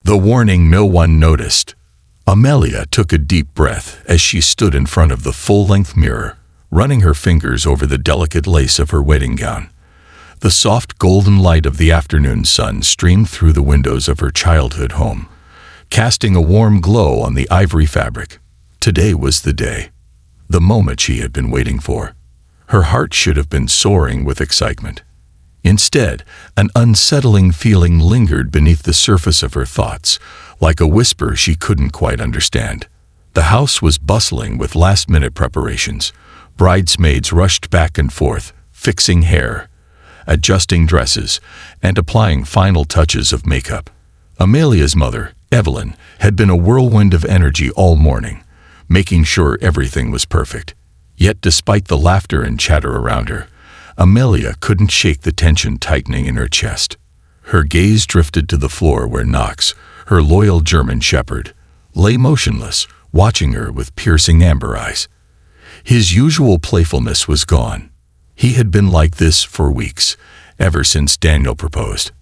The warning no one noticed. Amelia took a deep breath as she stood in front of the full-length mirror, running her fingers over the delicate lace of her wedding gown. The soft golden light of the afternoon sun streamed through the windows of her childhood home, casting a warm glow on the ivory fabric. Today was the day, the moment she had been waiting for. Her heart should have been soaring with excitement. Instead, an unsettling feeling lingered beneath the surface of her thoughts, like a whisper she couldn't quite understand. The house was bustling with last-minute preparations. Bridesmaids rushed back and forth, fixing hair, adjusting dresses, and applying final touches of makeup. Amelia's mother, Evelyn, had been a whirlwind of energy all morning, making sure everything was perfect. Yet despite the laughter and chatter around her, Amelia couldn't shake the tension tightening in her chest. Her gaze drifted to the floor where Knox, her loyal German shepherd, lay motionless, watching her with piercing amber eyes. His usual playfulness was gone. He had been like this for weeks, ever since Daniel proposed.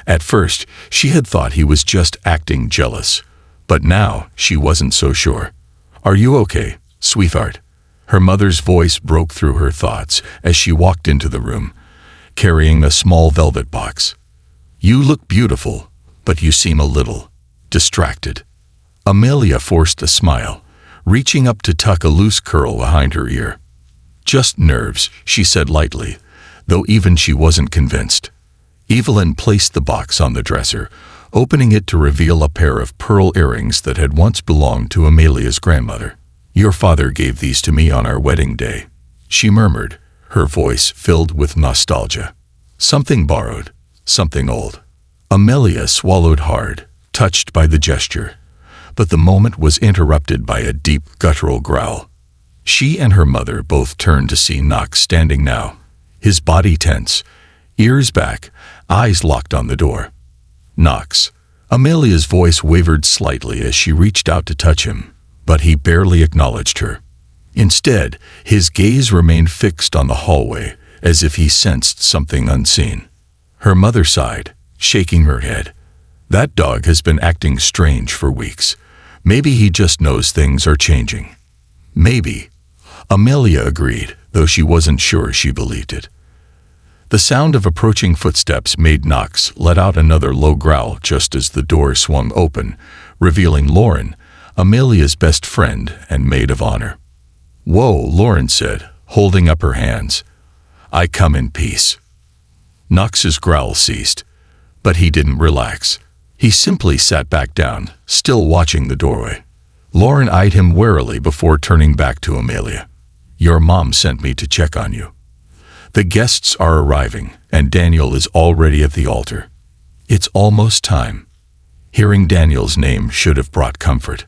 At first, she had thought he was just acting jealous, but now she wasn't so sure. "Are you okay, sweetheart?" Her mother's voice broke through her thoughts as she walked into the room, carrying a small velvet box. "You look beautiful, but you seem a little distracted." Amelia forced a smile, reaching up to tuck a loose curl behind her ear. "Just nerves," she said lightly, though even she wasn't convinced. Evelyn placed the box on the dresser, opening it to reveal a pair of pearl earrings that had once belonged to Amelia's grandmother. "Your father gave these to me on our wedding day," she murmured, her voice filled with nostalgia. "Something borrowed, something old." Amelia swallowed hard, touched by the gesture, but the moment was interrupted by a deep guttural growl. She and her mother both turned to see Knox standing now, his body tense, ears back, eyes locked on the door. "Knox." Amelia's voice wavered slightly as she reached out to touch him, but he barely acknowledged her. Instead, his gaze remained fixed on the hallway, as if he sensed something unseen. Her mother sighed, shaking her head. "That dog has been acting strange for weeks. Maybe he just knows things are changing." "Maybe," Amelia agreed, though she wasn't sure she believed it. The sound of approaching footsteps made Knox let out another low growl just as the door swung open, revealing Lauren, Amelia's best friend and maid of honor. "Whoa," Lauren said, holding up her hands. "I come in peace." Knox's growl ceased, but he didn't relax. He simply sat back down, still watching the doorway. Lauren eyed him warily before turning back to Amelia. "Your mom sent me to check on you. The guests are arriving, and Daniel is already at the altar. It's almost time." Hearing Daniel's name should have brought comfort,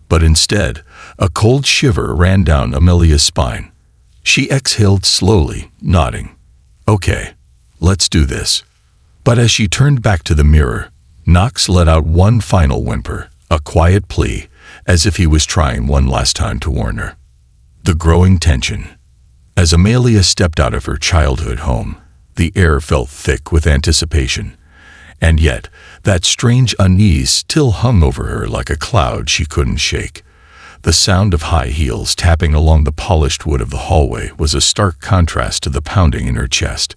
but instead, a cold shiver ran down Amelia's spine. She exhaled slowly, nodding. "Okay, let's do this." But as she turned back to the mirror, Knox let out one final whimper, a quiet plea, as if he was trying one last time to warn her. The growing tension. As Amelia stepped out of her childhood home, the air felt thick with anticipation, and yet that strange unease still hung over her like a cloud she couldn't shake. The sound of high heels tapping along the polished wood of the hallway was a stark contrast to the pounding in her chest.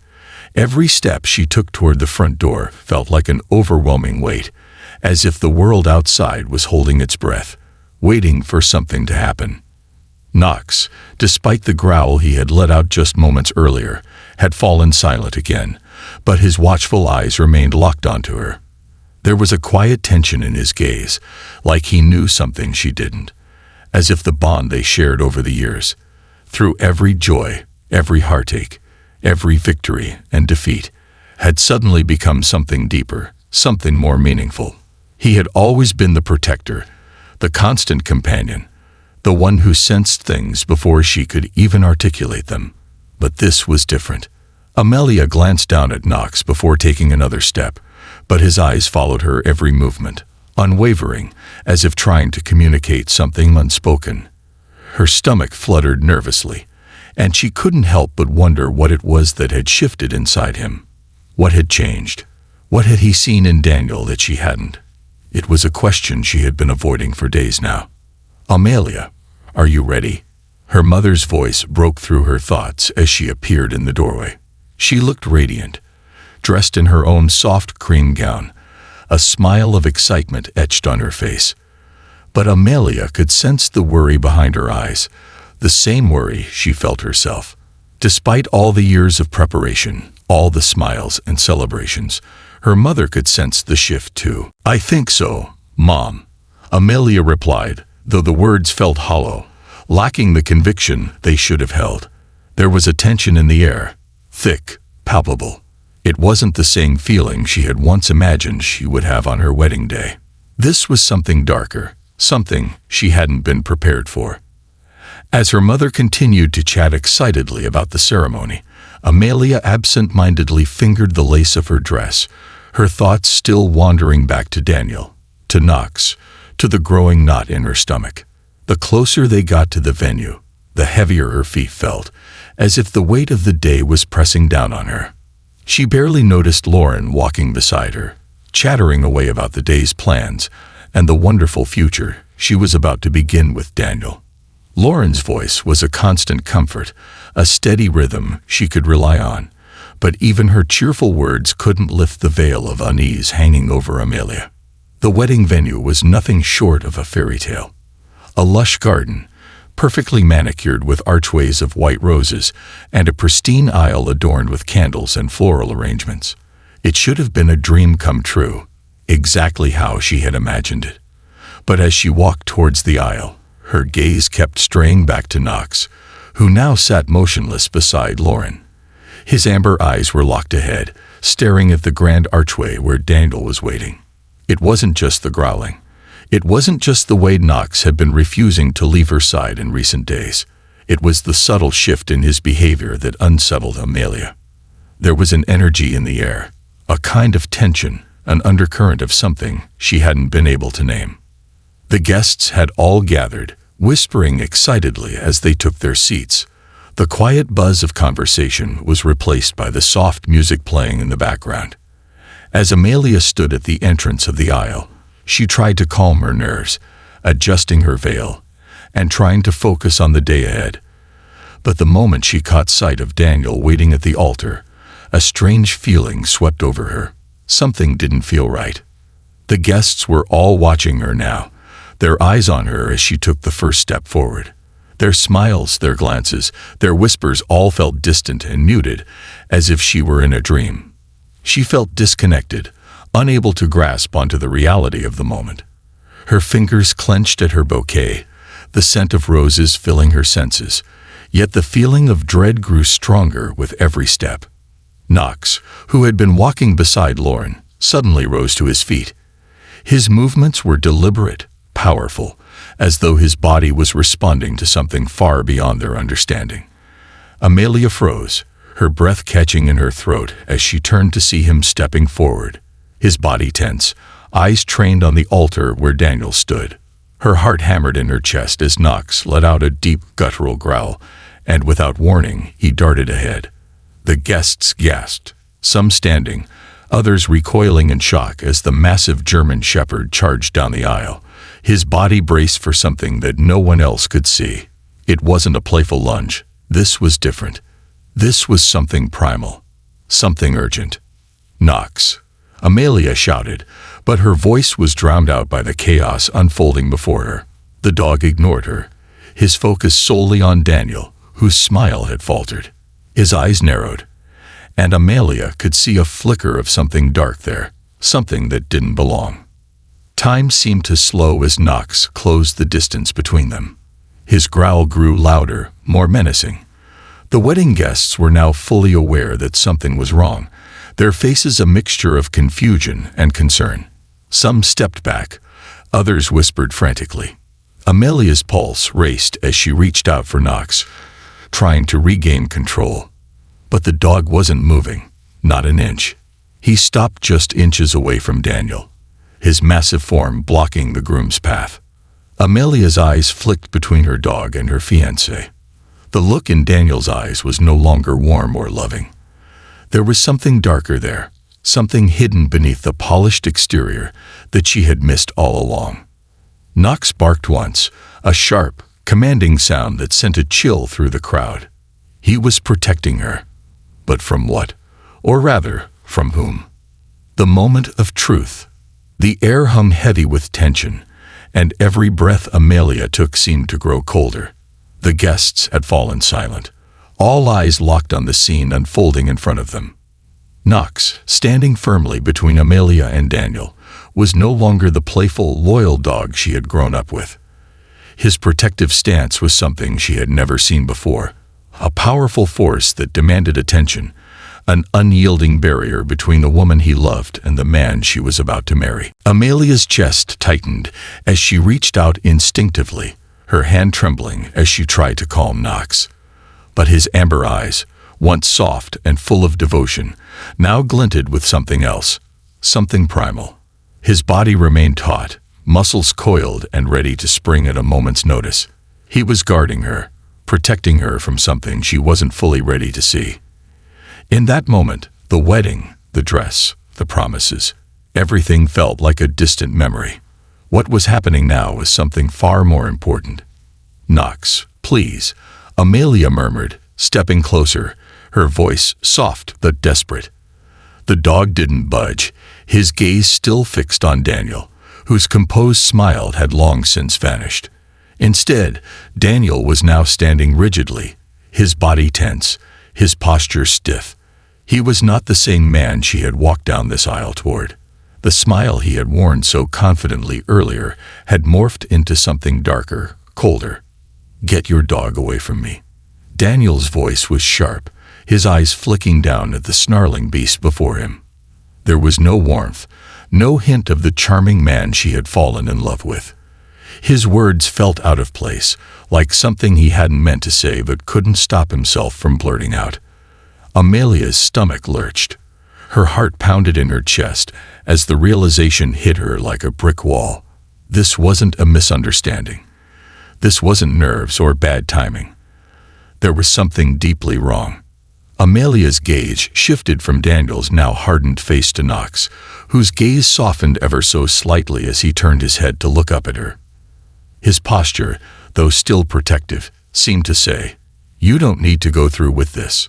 Every step she took toward the front door felt like an overwhelming weight, as if the world outside was holding its breath, waiting for something to happen. Knox, despite the growl he had let out just moments earlier, had fallen silent again, but his watchful eyes remained locked onto her. There was a quiet tension in his gaze, like he knew something she didn't, as if the bond they shared over the years, through every joy, every heartache, every victory and defeat, had suddenly become something deeper, something more meaningful. He had always been the protector, the constant companion, the one who sensed things before she could even articulate them. But this was different. Amelia glanced down at Knox before taking another step, but his eyes followed her every movement, unwavering, as if trying to communicate something unspoken. Her stomach fluttered nervously, and she couldn't help but wonder what it was that had shifted inside him. What had changed? What had he seen in Daniel that she hadn't? It was a question she had been avoiding for days now. "Amelia, are you ready?" Her mother's voice broke through her thoughts as she appeared in the doorway. She looked radiant, dressed in her own soft cream gown, a smile of excitement etched on her face. But Amelia could sense the worry behind her eyes, the same worry she felt herself. Despite all the years of preparation, all the smiles and celebrations, her mother could sense the shift too. "I think so, Mom," Amelia replied, though the words felt hollow, lacking the conviction they should have held. There was a tension in the air, thick, palpable. It wasn't the same feeling she had once imagined she would have on her wedding day. This was something darker, something she hadn't been prepared for. As her mother continued to chat excitedly about the ceremony, Amelia absent-mindedly fingered the lace of her dress, her thoughts still wandering back to Daniel, to Knox, to the growing knot in her stomach. The closer they got to the venue, the heavier her feet felt, as if the weight of the day was pressing down on her. She barely noticed Lauren walking beside her, chattering away about the day's plans and the wonderful future she was about to begin with Daniel. Lauren's voice was a constant comfort, a steady rhythm she could rely on, but even her cheerful words couldn't lift the veil of unease hanging over Amelia. The wedding venue was nothing short of a fairy tale. A lush garden, perfectly manicured with archways of white roses, and a pristine aisle adorned with candles and floral arrangements. It should have been a dream come true, exactly how she had imagined it. But as she walked towards the aisle, her gaze kept straying back to Knox, who now sat motionless beside Lauren. His amber eyes were locked ahead, staring at the grand archway where Daniel was waiting. It wasn't just the growling. It wasn't just the way Knox had been refusing to leave her side in recent days. It was the subtle shift in his behavior that unsettled Amelia. There was an energy in the air, a kind of tension, an undercurrent of something she hadn't been able to name. The guests had all gathered, whispering excitedly as they took their seats. The quiet buzz of conversation was replaced by the soft music playing in the background. As Amelia stood at the entrance of the aisle, she tried to calm her nerves, adjusting her veil, and trying to focus on the day ahead. But the moment she caught sight of Daniel waiting at the altar, a strange feeling swept over her. Something didn't feel right. The guests were all watching her now, their eyes on her as she took the first step forward. Their smiles, their glances, their whispers all felt distant and muted, as if she were in a dream. She felt disconnected, unable to grasp onto the reality of the moment. Her fingers clenched at her bouquet, the scent of roses filling her senses, yet the feeling of dread grew stronger with every step. Knox, who had been walking beside Lauren, suddenly rose to his feet. His movements were deliberate, powerful, as though his body was responding to something far beyond their understanding. Amelia froze, her breath catching in her throat as she turned to see him stepping forward, his body tense, eyes trained on the altar where Daniel stood. Her heart hammered in her chest as Knox let out a deep guttural growl, and without warning, he darted ahead. The guests gasped, some standing, others recoiling in shock as the massive German shepherd charged down the aisle, his body braced for something that no one else could see. It wasn't a playful lunge. This was different. This was something primal, something urgent. "Knox!" Amelia shouted, but her voice was drowned out by the chaos unfolding before her. The dog ignored her, his focus solely on Daniel, whose smile had faltered. His eyes narrowed, and Amelia could see a flicker of something dark there, something that didn't belong. Time seemed to slow as Knox closed the distance between them. His growl grew louder, more menacing. The wedding guests were now fully aware that something was wrong, their faces a mixture of confusion and concern. Some stepped back, others whispered frantically. Amelia's pulse raced as she reached out for Knox, trying to regain control. But the dog wasn't moving, not an inch. He stopped just inches away from Daniel, his massive form blocking the groom's path. Amelia's eyes flicked between her dog and her fiancé. The look in Daniel's eyes was no longer warm or loving. There was something darker there, something hidden beneath the polished exterior that she had missed all along. Knox barked once, a sharp, commanding sound that sent a chill through the crowd. He was protecting her. But from what? Or rather, from whom? The moment of truth. The air hung heavy with tension, and every breath Amelia took seemed to grow colder. The guests had fallen silent, all eyes locked on the scene unfolding in front of them. Knox, standing firmly between Amelia and Daniel, was no longer the playful, loyal dog she had grown up with. His protective stance was something she had never seen before, a powerful force that demanded attention, an unyielding barrier between the woman he loved and the man she was about to marry. Amelia's chest tightened as she reached out instinctively, her hand trembling as she tried to calm Knox. But his amber eyes, once soft and full of devotion, now glinted with something else, something primal. His body remained taut, muscles coiled and ready to spring at a moment's notice. He was guarding her, protecting her from something she wasn't fully ready to see. In that moment, the wedding, the dress, the promises, everything felt like a distant memory. What was happening now was something far more important. "Knox, please," Amelia murmured, stepping closer, her voice soft but desperate. The dog didn't budge, his gaze still fixed on Daniel, whose composed smile had long since vanished. Instead, Daniel was now standing rigidly, his body tense, his posture stiff. He was not the same man she had walked down this aisle toward. The smile he had worn so confidently earlier had morphed into something darker, colder. "Get your dog away from me." Daniel's voice was sharp, his eyes flicking down at the snarling beast before him. There was no warmth, no hint of the charming man she had fallen in love with. His words felt out of place, like something he hadn't meant to say but couldn't stop himself from blurting out. Amelia's stomach lurched. Her heart pounded in her chest as the realization hit her like a brick wall. This wasn't a misunderstanding. This wasn't nerves or bad timing. There was something deeply wrong. Amelia's gaze shifted from Daniel's now hardened face to Knox, whose gaze softened ever so slightly as he turned his head to look up at her. His posture, though still protective, seemed to say, "You don't need to go through with this."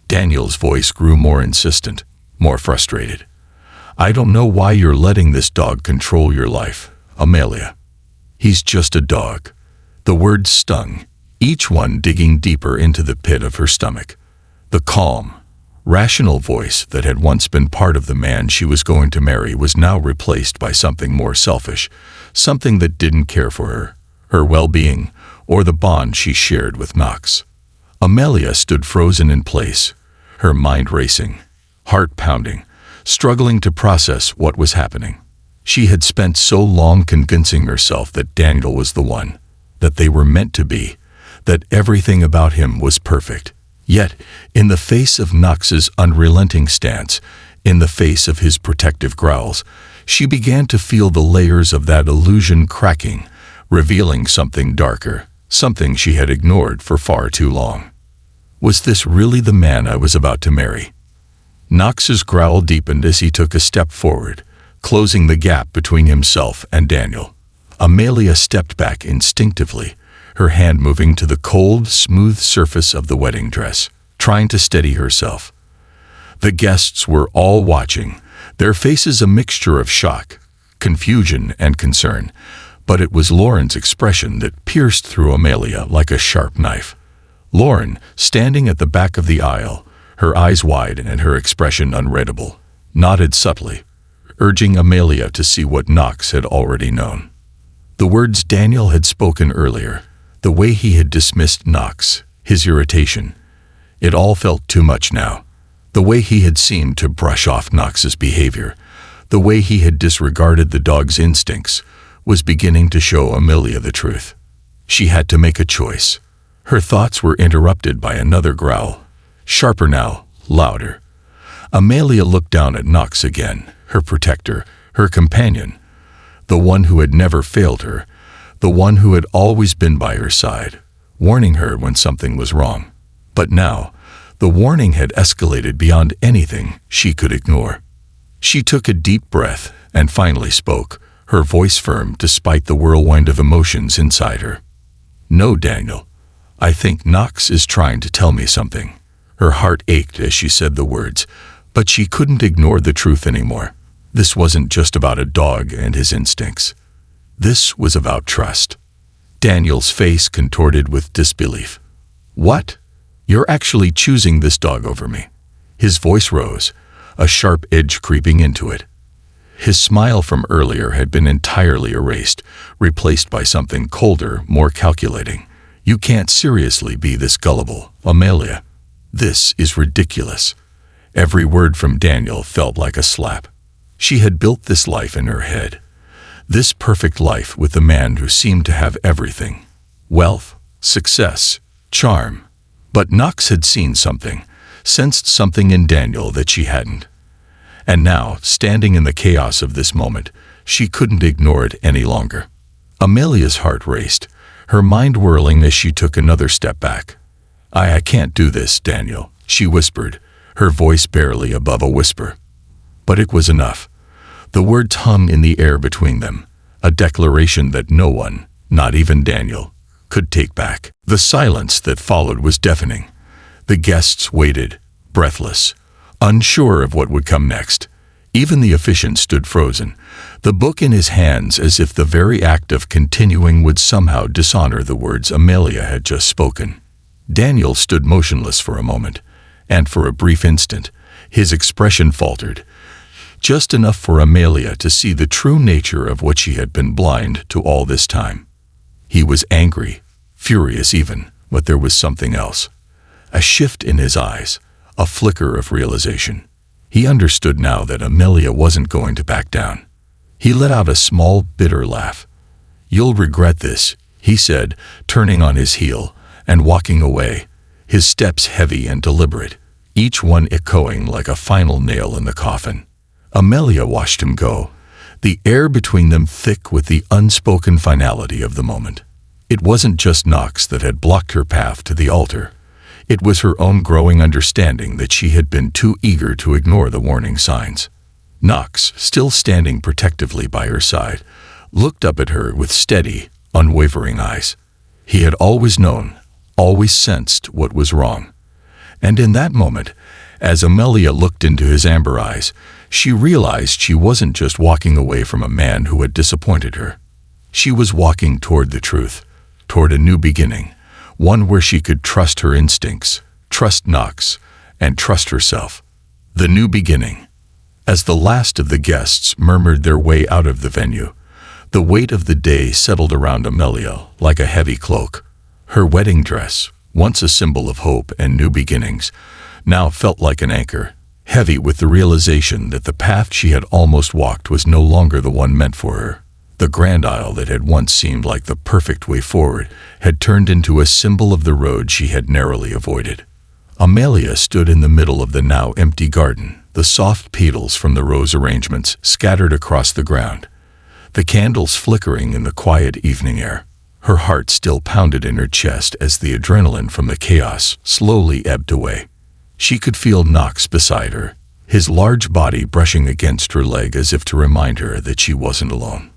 Daniel's voice grew more insistent, more frustrated. "I don't know why you're letting this dog control your life, Amelia. He's just a dog." The words stung, each one digging deeper into the pit of her stomach. The calm, rational voice that had once been part of the man she was going to marry was now replaced by something more selfish, something that didn't care for her well-being, or the bond she shared with Knox. Amelia stood frozen in place, her mind racing, heart pounding, struggling to process what was happening. She had spent so long convincing herself that Daniel was the one, that they were meant to be, that everything about him was perfect. Yet, in the face of Knox's unrelenting stance, in the face of his protective growls, she began to feel the layers of that illusion cracking, revealing something darker, something she had ignored for far too long. Was this really the man I was about to marry? Knox's growl deepened as he took a step forward, closing the gap between himself and Daniel. Amelia stepped back instinctively, her hand moving to the cold, smooth surface of the wedding dress, trying to steady herself. The guests were all watching, their faces a mixture of shock, confusion, and concern, but it was Lauren's expression that pierced through Amelia like a sharp knife. Lauren, standing at the back of the aisle, her eyes wide and her expression unreadable, nodded subtly, urging Amelia to see what Knox had already known. The words Daniel had spoken earlier, the way he had dismissed Knox, his irritation, it all felt too much now. The way he had seemed to brush off Knox's behavior, the way he had disregarded the dog's instincts, was beginning to show Amelia the truth. She had to make a choice. Her thoughts were interrupted by another growl, sharper now, louder. Amelia looked down at Knox again, her protector, her companion, the one who had never failed her, the one who had always been by her side, warning her when something was wrong. But now, the warning had escalated beyond anything she could ignore. She took a deep breath and finally spoke, her voice firm despite the whirlwind of emotions inside her. "No, Daniel. I think Knox is trying to tell me something." Her heart ached as she said the words, but she couldn't ignore the truth anymore. This wasn't just about a dog and his instincts. This was about trust. Daniel's face contorted with disbelief. "What? You're actually choosing this dog over me?" His voice rose, a sharp edge creeping into it. His smile from earlier had been entirely erased, replaced by something colder, more calculating. "You can't seriously be this gullible, Amelia. This is ridiculous." Every word from Daniel felt like a slap. She had built this life in her head. This perfect life with the man who seemed to have everything. Wealth, success, charm. But Knox had seen something, sensed something in Daniel that she hadn't. And now, standing in the chaos of this moment, she couldn't ignore it any longer. Amelia's heart raced, her mind whirling as she took another step back. I can't do this, Daniel," she whispered, her voice barely above a whisper. But it was enough. The words hung in the air between them, a declaration that no one, not even Daniel, could take back. The silence that followed was deafening. The guests waited, breathless, unsure of what would come next. Even the officiant stood frozen, the book in his hands as if the very act of continuing would somehow dishonor the words Amelia had just spoken. Daniel stood motionless for a moment, and for a brief instant, his expression faltered, just enough for Amelia to see the true nature of what she had been blind to all this time. He was angry, furious even, but there was something else. A shift in his eyes, a flicker of realization. He understood now that Amelia wasn't going to back down. He let out a small, bitter laugh. "You'll regret this," he said, turning on his heel and walking away, his steps heavy and deliberate, each one echoing like a final nail in the coffin. Amelia watched him go, the air between them thick with the unspoken finality of the moment. It wasn't just Knox that had blocked her path to the altar. It was her own growing understanding that she had been too eager to ignore the warning signs. Knox, still standing protectively by her side, looked up at her with steady, unwavering eyes. He had always known, always sensed what was wrong. And in that moment, as Amelia looked into his amber eyes, she realized she wasn't just walking away from a man who had disappointed her. She was walking toward the truth, toward a new beginning, one where she could trust her instincts, trust Knox, and trust herself. The new beginning. As the last of the guests murmured their way out of the venue, the weight of the day settled around Amelia like a heavy cloak. Her wedding dress, once a symbol of hope and new beginnings, now felt like an anchor, heavy with the realization that the path she had almost walked was no longer the one meant for her. The grand aisle that had once seemed like the perfect way forward had turned into a symbol of the road she had narrowly avoided. Amelia stood in the middle of the now empty garden, the soft petals from the rose arrangements scattered across the ground, the candles flickering in the quiet evening air. Her heart still pounded in her chest as the adrenaline from the chaos slowly ebbed away. She could feel Knox beside her, his large body brushing against her leg as if to remind her that she wasn't alone.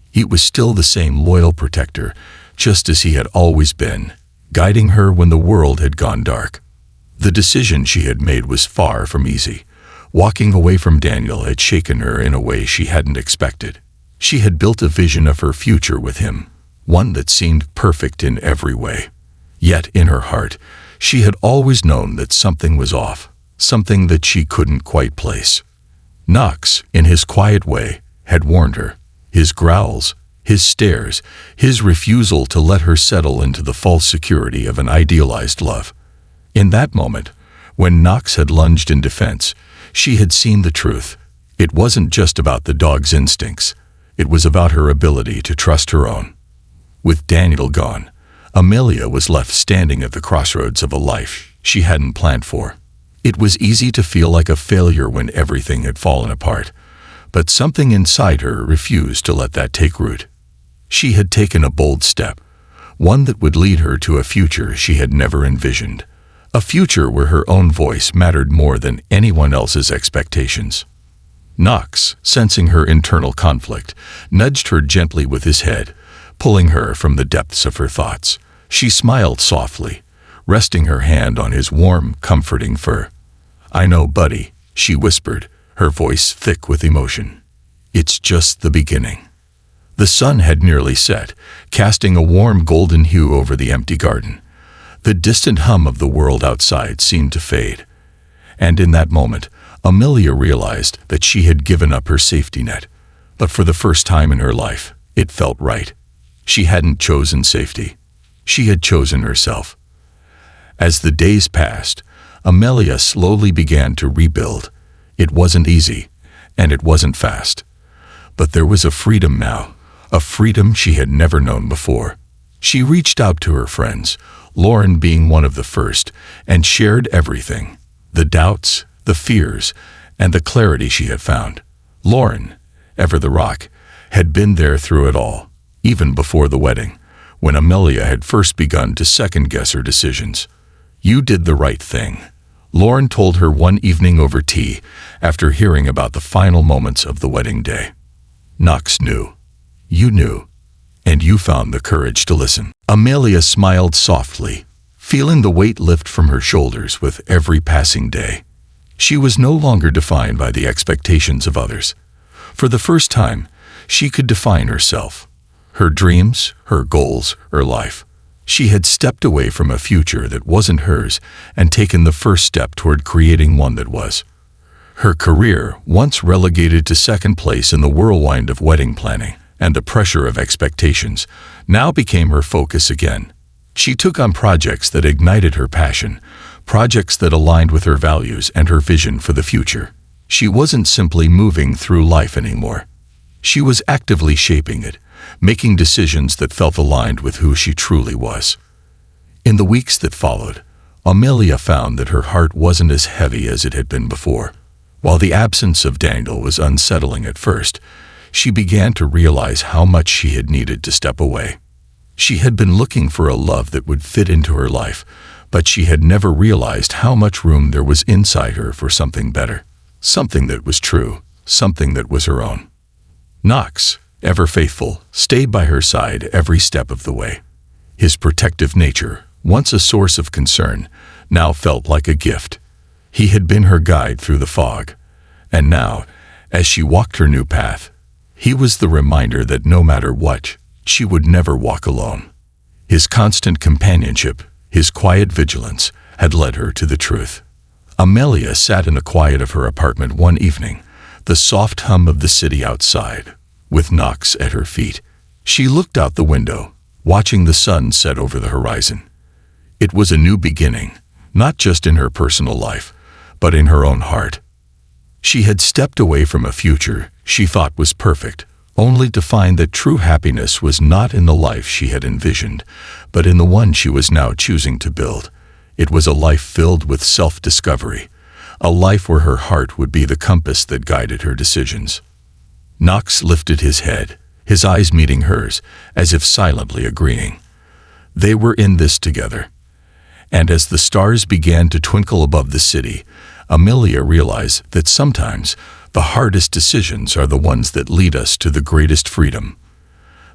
He was still the same loyal protector, just as he had always been, guiding her when the world had gone dark. The decision she had made was far from easy. Walking away from Daniel had shaken her in a way she hadn't expected. She had built a vision of her future with him, one that seemed perfect in every way. Yet in her heart, she had always known that something was off, something that she couldn't quite place. Knox, in his quiet way, had warned her. His growls, his stares, his refusal to let her settle into the false security of an idealized love. In that moment, when Knox had lunged in defense, she had seen the truth. It wasn't just about the dog's instincts. It was about her ability to trust her own. With Daniel gone, Amelia was left standing at the crossroads of a life she hadn't planned for. It was easy to feel like a failure when everything had fallen apart, but something inside her refused to let that take root. She had taken a bold step, one that would lead her to a future she had never envisioned, a future where her own voice mattered more than anyone else's expectations. Knox, sensing her internal conflict, nudged her gently with his head, pulling her from the depths of her thoughts. She smiled softly, resting her hand on his warm, comforting fur. "I know, buddy," she whispered, her voice thick with emotion. "It's just the beginning." The sun had nearly set, casting a warm golden hue over the empty garden. The distant hum of the world outside seemed to fade. And in that moment, Amelia realized that she had given up her safety net. But for the first time in her life, it felt right. She hadn't chosen safety. She had chosen herself. As the days passed, Amelia slowly began to rebuild. It wasn't easy, and it wasn't fast. But there was a freedom now, a freedom she had never known before. She reached out to her friends, Lauren being one of the first, and shared everything, the doubts, the fears, and the clarity she had found. Lauren, ever the rock, had been there through it all, even before the wedding, when Amelia had first begun to second-guess her decisions. "You did the right thing," Lauren told her one evening over tea after hearing about the final moments of the wedding day. "Knox knew. You knew. And you found the courage to listen." Amelia smiled softly, feeling the weight lift from her shoulders with every passing day. She was no longer defined by the expectations of others. For the first time, she could define herself, her dreams, her goals, her life. She had stepped away from a future that wasn't hers and taken the first step toward creating one that was. Her career, once relegated to second place in the whirlwind of wedding planning and the pressure of expectations, now became her focus again. She took on projects that ignited her passion, projects that aligned with her values and her vision for the future. She wasn't simply moving through life anymore. She was actively shaping it, making decisions that felt aligned with who she truly was. In the weeks that followed, Amelia found that her heart wasn't as heavy as it had been before. While the absence of Daniel was unsettling at first, she began to realize how much she had needed to step away. She had been looking for a love that would fit into her life, but she had never realized how much room there was inside her for something better, something that was true, something that was her own. Knox, ever faithful, stayed by her side every step of the way. His protective nature, once a source of concern, now felt like a gift. He had been her guide through the fog, and now, as she walked her new path, he was the reminder that no matter what, she would never walk alone. His constant companionship, his quiet vigilance, had led her to the truth. Amelia sat in the quiet of her apartment one evening, the soft hum of the city outside, with Knox at her feet. She looked out the window, watching the sun set over the horizon. It was a new beginning, not just in her personal life, but in her own heart. She had stepped away from a future she thought was perfect, only to find that true happiness was not in the life she had envisioned, but in the one she was now choosing to build. It was a life filled with self-discovery, a life where her heart would be the compass that guided her decisions. Knox lifted his head, his eyes meeting hers, as if silently agreeing. They were in this together. And as the stars began to twinkle above the city, Amelia realized that sometimes the hardest decisions are the ones that lead us to the greatest freedom.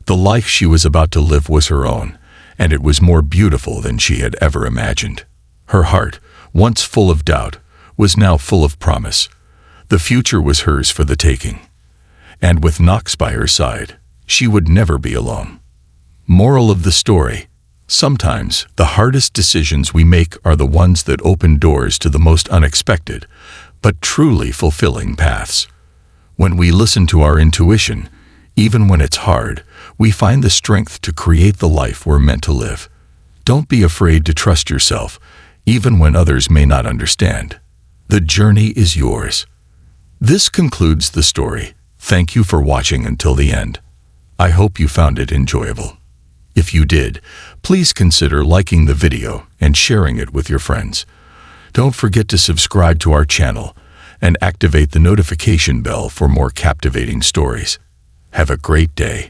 The life she was about to live was her own, and it was more beautiful than she had ever imagined. Her heart, once full of doubt, was now full of promise. The future was hers for the taking. And with Knox by her side, she would never be alone. Moral of the story: sometimes the hardest decisions we make are the ones that open doors to the most unexpected, but truly fulfilling paths. When we listen to our intuition, even when it's hard, we find the strength to create the life we're meant to live. Don't be afraid to trust yourself, even when others may not understand. The journey is yours. This concludes the story. Thank you for watching until the end. I hope you found it enjoyable. If you did, please consider liking the video and sharing it with your friends. Don't forget to subscribe to our channel and activate the notification bell for more captivating stories. Have a great day.